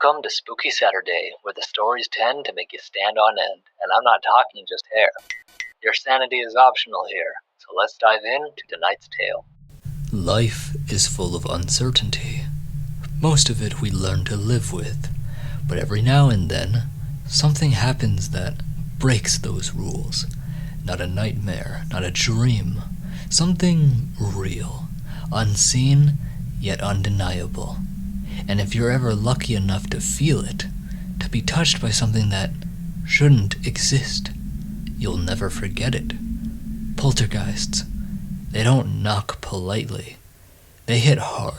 Welcome to Spooky Saturday, where the stories tend to make you stand on end, and I'm not talking just hair. Your sanity is optional here, so let's dive into tonight's tale. Life is full of uncertainty. Most of it we learn to live with, but every now and then, something happens that breaks those rules. Not a nightmare, not a dream, something real, unseen, yet undeniable. And if you're ever lucky enough to feel it, to be touched by something that shouldn't exist, you'll never forget it. Poltergeists, they don't knock politely. They hit hard.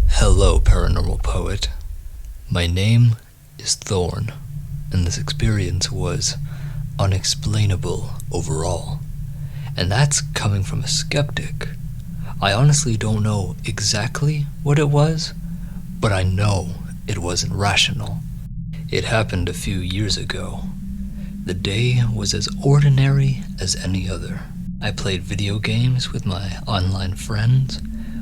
Hello, Paranormal Poet. My name is Thorn, and this experience was unexplainable overall. And that's coming from a skeptic. I honestly don't know exactly what it was, but I know it wasn't rational. It happened a few years ago. The day was as ordinary as any other. I played video games with my online friends,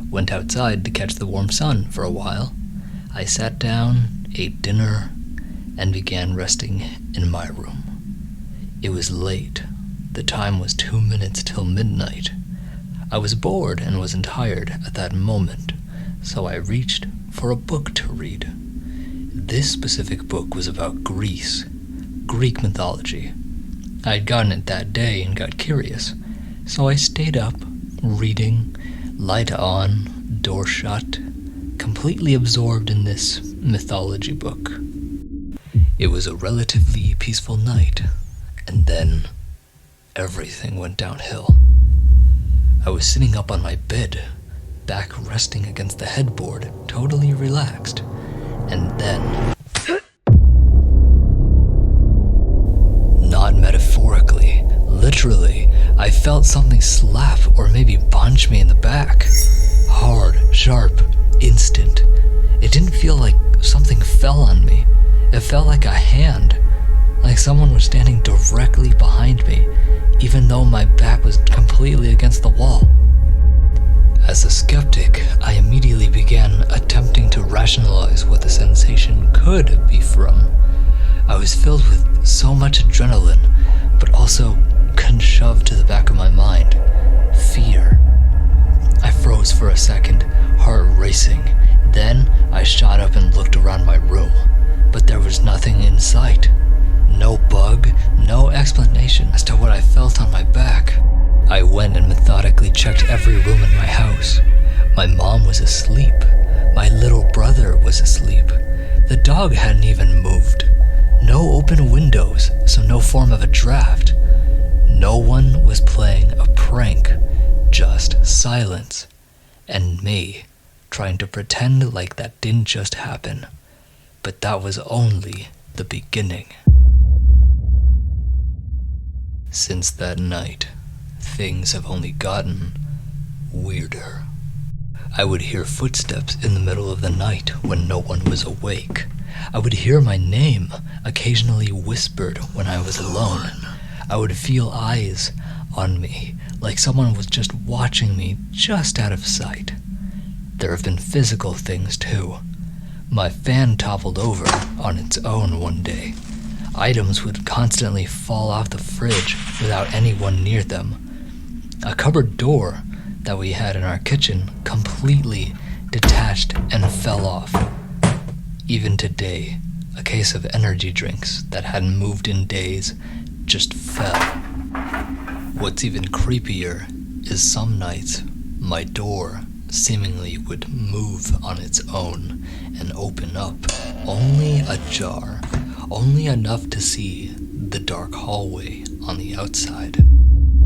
went outside to catch the warm sun for a while. I sat down, ate dinner, and began resting in my room. It was late. The time was 2 minutes till midnight. I was bored and wasn't tired at that moment, so I reached for a book to read. This specific book was about Greece, Greek mythology. I had gotten it that day and got curious, so I stayed up, reading, light on, door shut, completely absorbed in this mythology book. It was a relatively peaceful night, and then everything went downhill. I was sitting up on my bed, back resting against the headboard, totally relaxed, and then, not metaphorically, literally, I felt something slap or maybe punch me in the back. Hard, sharp, instant. It didn't feel like something fell on me. It felt like a hand, like someone was standing directly behind me, even though my back was completely against the wall. As a skeptic, I immediately began attempting to rationalize what the sensation could be from. I was filled with so much adrenaline, but also shoved to the back of my mind, fear. I froze for a second, heart racing. Then I shot up and looked around my room, but there was nothing in sight. No bug, no explanation as to what I felt on my back. I went and methodically checked every room in my house. My mom was asleep. My little brother was asleep. The dog hadn't even moved. No open windows, so no form of a draft. No one was playing a prank, just silence. And me, trying to pretend like that didn't just happen. But that was only the beginning. Since that night, things have only gotten weirder. I would hear footsteps in the middle of the night when no one was awake. I would hear my name, occasionally whispered when I was alone. I would feel eyes on me, like someone was just watching me just out of sight. There have been physical things too. My fan toppled over on its own one day. Items would constantly fall off the fridge without anyone near them. A cupboard door that we had in our kitchen completely detached and fell off. Even today, a case of energy drinks that hadn't moved in days just fell. What's even creepier is some nights my door seemingly would move on its own and open up, only ajar. Only enough to see the dark hallway on the outside,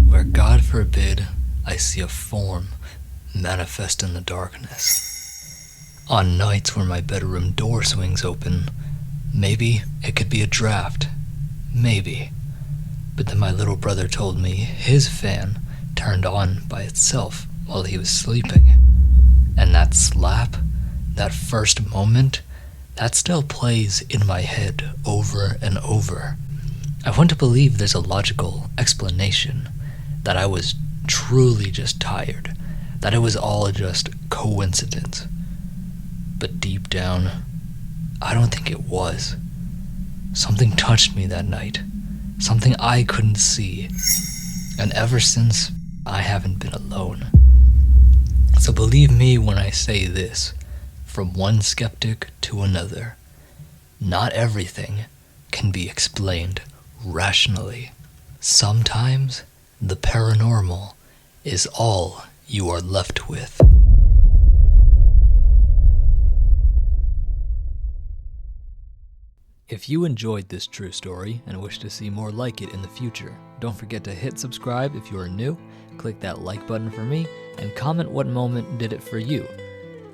where God forbid I see a form manifest in the darkness. On nights where my bedroom door swings open, maybe it could be a draft, maybe. But then my little brother told me his fan turned on by itself while he was sleeping. And that slap, that first moment, that still plays in my head over and over. I want to believe there's a logical explanation, that I was truly just tired, that it was all just coincidence. But deep down, I don't think it was. Something touched me that night. Something I couldn't see. And ever since, I haven't been alone. So believe me when I say this, from one skeptic to another, not everything can be explained rationally. Sometimes, the paranormal is all you are left with. If you enjoyed this true story and wish to see more like it in the future, don't forget to hit subscribe if you are new, click that like button for me, and comment what moment did it for you.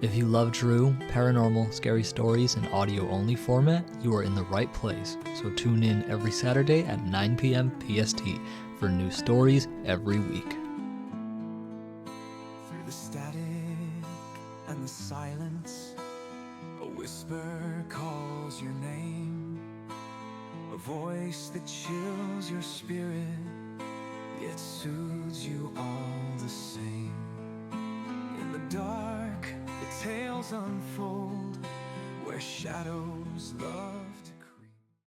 If you love true, paranormal, scary stories in audio-only format, you are in the right place, so tune in every Saturday at 9 p.m. PST for new stories every week. Through the static and the silence, a whisper calls your name, a voice that chills your spirit, yet soothes you all the same. In the dark, the tales unfold, where shadows love